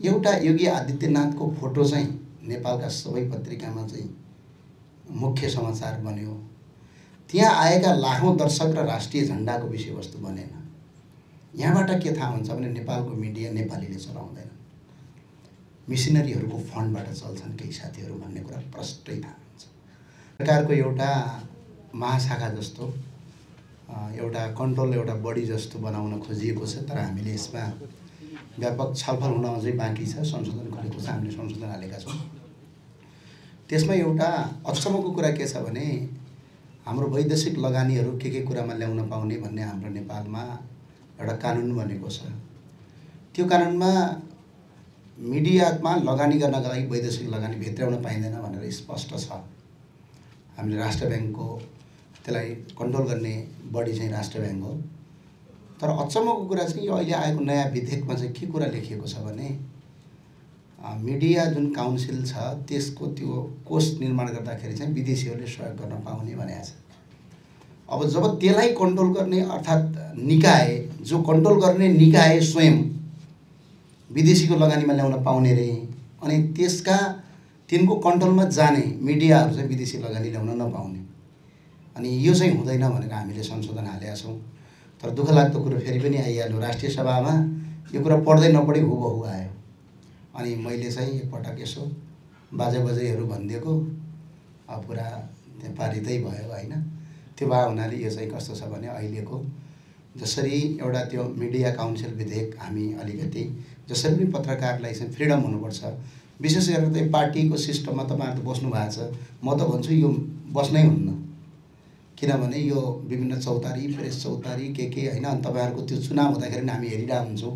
एउटा योगी आदित्यनाथको फोटो चाहिँ नेपालका सबै पत्रिकामा चाहिँ मुख्य समाचार बन्यो। त्यहाँ आएका लाखौं दर्शक र राष्ट्रिय झण्डाको विषयवस्तु बनेन। यहाँबाट के थाहा हुन्छ भने नेपालको मिडिया नेपालीले चलाउँदैन, मिसनरीहरूको फन्डबाट चल्छन् केही साथीहरू भन्ने कुरा प्रष्टै थाहा हुन्छ। सरकारको एउटा महाशाखा जस्तो एउटा कन्ट्रोल एउटा बडी जस्तो बनाउन खोजिएको छ, तर हामीले यसमा व्यापक छलफल हुन अझै बाँकी छ। संशोधन गरेको छ, हामीले संशोधन हालेका छौँ। त्यसमा एउटा अचम्मको कुरा के छ भने हाम्रो वैदेशिक लगानीहरू के कुरामा ल्याउन पाउने भन्ने हाम्रो नेपालमा एउटा कानुन बनेको छ। त्यो कानुनमा मिडियामा लगानी गर्नका लागि वैदेशिक लगानी भित्राउन पाइँदैन भनेर स्पष्ट छ। हामीले राष्ट्र ब्याङ्कको त्यसलाई कन्ट्रोल गर्ने बडी चाहिँ राष्ट्र ब्याङ्क हो। तर अचम्मको कुरा चाहिँ यो अहिले आएको नयाँ विधेयकमा चाहिँ के कुरा लेखिएको छ भने मिडिया जुन काउन्सिल छ त्यसको त्यो कोष निर्माण गर्दाखेरि चाहिँ विदेशीहरूले सहयोग गर्न पाउने भनेको छ। अब जब त्यसलाई कन्ट्रोल गर्ने अर्थात् निकाय जो कन्ट्रोल गर्ने निकाय स्वयं विदेशीको लगानीमा ल्याउन पाउने रे, अनि त्यसका तिनको कन्ट्रोलमा जाने मिडियाहरू चाहिँ विदेशी लगानी ल्याउन नपाउने, अनि यो चाहिँ हुँदैन भनेर हामीले संशोधन हालेका छौँ। तर दुःख लाग्दो कुरो फेरि पनि आइहाल्यो, राष्ट्रिय सभामा यो कुरा पढ्दै नपढी हुबहु आयो। अनि मैले चाहिँ एकपटक यसो बाजेबजैहरू भनिदिएको पुरा त्यहाँ पारितै भयो होइन। त्यो भए हुनाले यो चाहिँ कस्तो छ भने अहिलेको जसरी एउटा त्यो मिडिया काउन्सिल विधेयक हामी अलिकति जसरी पनि पत्रकारलाई चाहिँ फ्रिडम हुनुपर्छ, विशेष गरेर चाहिँ पार्टीको सिस्टममा तपाईँहरू त बस्नु भएको छ, म त भन्छु यो बस्नै हुन्न। किनभने यो विभिन्न चौतारी प्रेस चौतारी के होइन, अनि तपाईँहरूको त्यो चुनाव हुँदाखेरि हामी हेरिरहेको हुन्छौँ,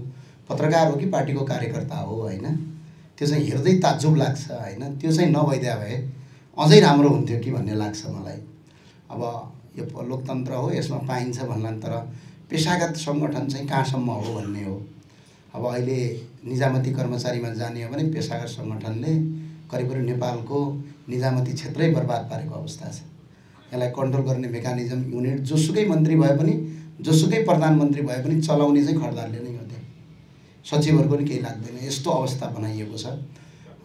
पत्रकार हो कि पार्टीको कार्यकर्ता हो होइन, त्यो चाहिँ हेर्दै ताज्जुब लाग्छ होइन। त्यो चाहिँ नभइदिया भए अझै राम्रो हुन्थ्यो कि भन्ने लाग्छ मलाई। अब यो लोकतन्त्र हो, यसमा पाइन्छ भन्लान्, तर पेशागत सङ्गठन चाहिँ कहाँसम्म हो भन्ने हो। अब अहिले निजामती कर्मचारीमा जाने हो भने पेशागत सङ्गठनले करिब नेपालको निजामती क्षेत्रै बर्बाद पारेको अवस्था छ। यसलाई कन्ट्रोल गर्ने मेकानिजम युनिट जोसुकै मन्त्री भए पनि जोसुकै प्रधानमन्त्री भए पनि चलाउने चाहिँ खड्दारले नै हो। त्यहाँ सचिवहरूको पनि केही लाग्दैन, यस्तो अवस्था बनाइएको छ।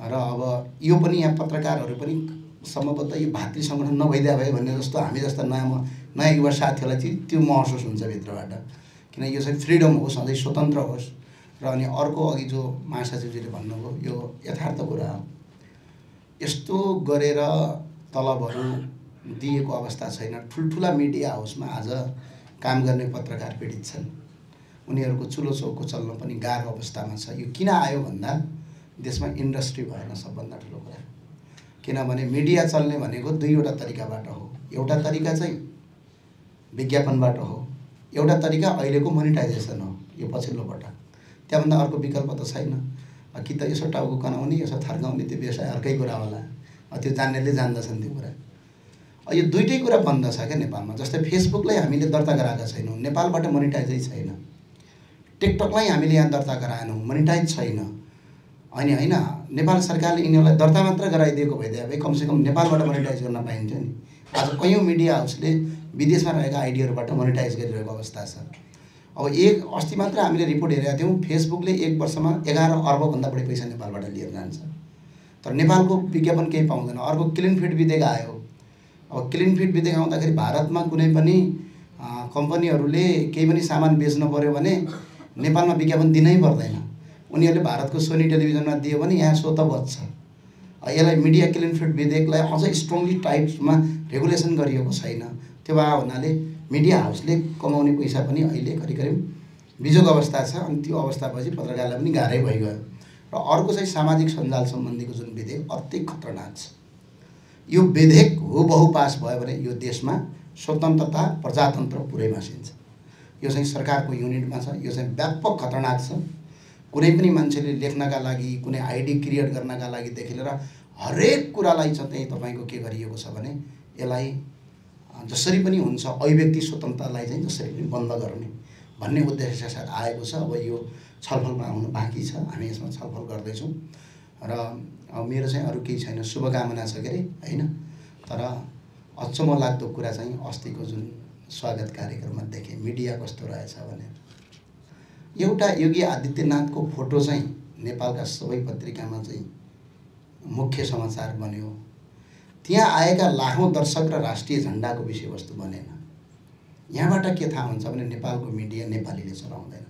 र अब यो पनि यहाँ पत्रकारहरू पनि सम्भवतः यो भातृ सङ्गठन नभइदिया भए भन्ने जस्तो हामी जस्ता नयाँ युवा साथीहरूलाई चाहिँ त्यो महसुस हुन्छ भित्रबाट। किन यो चाहिँ फ्रिडम होस्, सधैँ स्वतन्त्र होस्। र अनि अर्को अघि जो महासचिवजीले भन्नुभयो यो यथार्थ कुरा हो। यस्तो गरेर तलबहरू दिएको अवस्था छैन। ठुल्ठुला मिडिया हाउसमा आज काम गर्ने पत्रकार पीडित छन्, उनीहरूको चुलो चौको चल्न पनि गाह्रो अवस्थामा छ। यो किन आयो भन्दा देशमा इन्डस्ट्री भएन सबभन्दा ठुलो कुरा। किनभने मिडिया चल्ने भनेको दुईवटा तरिकाबाट हो। एउटा तरिका चाहिँ विज्ञापनबाट हो, एउटा तरिका अहिलेको मोनिटाइजेसन हो, यो पछिल्लो पटक। त्यहाँभन्दा अर्को विकल्प त छैन। कि त यसो टाउको कनाउने यसो थर्काउने त्यो व्यवसाय अर्कै कुरा होला, त्यो जान्नेले जान्दछन् त्यो कुरा। यो दुइटै कुरा बन्द छ क्या नेपालमा। जस्तै फेसबुकलाई हामीले दर्ता गराएका छैनौँ, नेपालबाट मोनिटाइजै छैन। टिकटकलाई हामीले यहाँ दर्ता गराएनौँ, मोनिटाइज छैन। अनि होइन, नेपाल सरकारले यिनीहरूलाई दर्ता मात्र गराइदिएको भइदिए भए कमसेकम नेपालबाट मोनिटाइज गर्न पाइन्थ्यो नि। आज कैयौँ मिडिया हाउसले विदेशमा रहेका आइडीहरूबाट मोनिटाइज गरिरहेको अवस्था छ। अब अस्ति मात्र हामीले रिपोर्ट हेरेका थियौँ, फेसबुकले एक वर्षमा 11 अर्बभन्दा बढी पैसा नेपालबाट लिएर जान्छ, तर नेपालको विज्ञापन केही पाउँदैन। अर्को क्लिन फिड विधेयक आयो। अब क्लिन फिड विधेयक आउँदाखेरि भारतमा कुनै पनि कम्पनीहरूले केही पनि सामान बेच्नु पर्यो भने नेपालमा विज्ञापन दिनै पर्दैन। उनीहरूले भारतको सोनी टेलिभिजनमा दियो भने यहाँ स्वत बच्छ। यसलाई मिडिया क्लिन फिड विधेयकलाई अझै स्ट्रङली टाइप्समा रेगुलेसन गरिएको छैन। त्यो भए हुनाले मिडिया हाउसले कमाउने पैसा पनि अहिले करिब बिजोग अवस्था छ। अनि त्यो अवस्थापछि पत्रकारलाई पनि गाह्रै भइगयो। र अर्को चाहिँ सामाजिक सञ्जाल सम्बन्धीको जुन विधेयक अति खतरनाक छ। यो विधेयक हुबहु पास भयो भने यो देशमा स्वतन्त्रता प्रजातन्त्र पुरै मासिन्छ। यो चाहिँ सरकारको युनिटमा छ। यो चाहिँ व्यापक खतरनाक छ। कुनै पनि मान्छेले लेख्नका लागि, कुनै आइडी क्रिएट गर्नका लागिदेखि लिएर हरेक कुरालाई चाहिँ तपाईँको के गरिएको छ भने यसलाई जसरी पनि हुन्छ अभिव्यक्ति स्वतन्त्रतालाई चाहिँ जसरी पनि बन्द गर्ने भन्ने उद्देश्य साथ आएको छ। अब यो छलफलमा आउनु बाँकी छ, हामी यसमा छलफल गर्दैछौँ। र अब मेरो चाहिँ अरू केही छैन, शुभकामना छ के अरे होइन। तर अचम्म लाग्दो कुरा चाहिँ अस्तिको जुन स्वागत कार्यक्रममा देखेँ मिडिया कस्तो रहेछ भनेर। एउटा योगी आदित्यनाथको फोटो चाहिँ नेपालका सबै पत्रिकामा चाहिँ मुख्य समाचार बन्यो। त्यहाँ आएका लाखौं दर्शक र राष्ट्रिय झण्डाको विषयवस्तु बनेन। यहाँबाट के थाहा हुन्छ भने नेपालको मिडिया नेपालीले चलाउँदैन,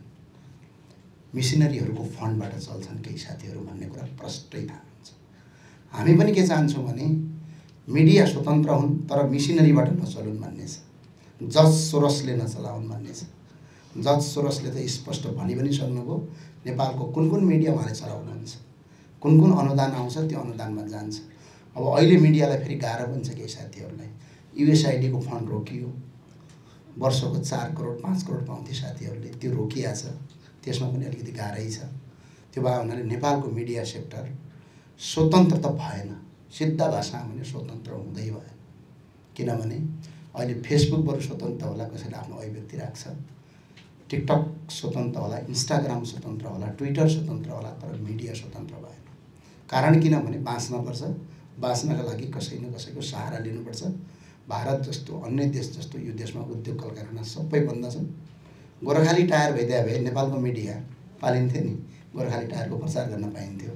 मिसनरीहरूको फन्डबाट चल्छन् केही साथीहरू भन्ने कुरा प्रष्टै थाहा हुन्छ। हामी पनि के चाहन्छौँ भने मिडिया स्वतन्त्र हुन् तर मिसनरीबाट नचलुन् भन्ने छ। जज सोरसले नचलाउन् भन्ने छ। जज सोरसले त स्पष्ट भनि पनि सक्नुभयो नेपालको कुन कुन मिडिया उहाँले चलाउनुहुन्छ, कुन कुन अनुदान आउँछ त्यो अनुदानमा जान्छ। अब अहिले मिडियालाई फेरि गाह्रो पनि छ केही साथीहरूलाई। युएसआइडीको फन्ड रोकियो, वर्षको 4 करोड 5 करोड पाउँथे साथीहरूले, त्यो रोकिया छ। त्यसमा पनि अलिकति गाह्रै छ। त्यो भए हुनाले नेपालको मिडिया सेक्टर स्वतन्त्र त भएन, सिधा भाषामा भने स्वतन्त्र हुँदै भएन। किनभने अहिले फेसबुक बरु स्वतन्त्र होला, कसैले आफ्नो अभिव्यक्ति राख्छ, टिकटक स्वतन्त्र होला, इन्स्टाग्राम स्वतन्त्र होला, ट्विटर स्वतन्त्र होला, तर मिडिया स्वतन्त्र भएन। कारण किनभने बाँच्नपर्छ, बाँच्नका लागि कसै न कसैको सहारा लिनुपर्छ। भारत जस्तो अन्य देश जस्तो यो देशमा उद्योग कल कारखाना सबै बन्द छन्। गोर्खाली टायर भइदिए भए नेपालको मिडिया पालिन्थ्यो नि, गोर्खाली टायरको प्रचार गर्न पाइन्थ्यो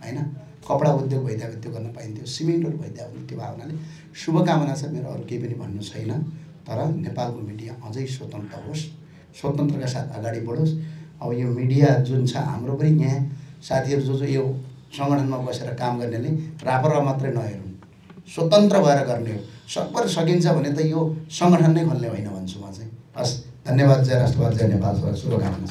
हैन, कपडा उद्योग भइदिए भए त्यो गर्न पाइन्थ्यो, सिमेन्टहरू भइदिए भने त्यो भावनाले शुभकामना छ। मेरो अरू केही पनि भन्नु छैन, तर नेपालको मिडिया अझै स्वतन्त्र होस्, स्वतन्त्रका साथ अगाडि बढोस्। अब यो मिडिया जुन छ हाम्रो पनि यहाँ साथीहरू जो यो सङ्गठनमा बसेर काम गर्नेले रापरमा मात्रै नहेर्नु, स्वतन्त्र भएर गर्ने हो। सकभर सकिन्छ भने त यो सङ्गठन नै खोल्ने होइन भन्छु म चाहिँ। हस्, धन्यवाद। जय राष्ट्रवाद, जय नेपाल, शुभकामना।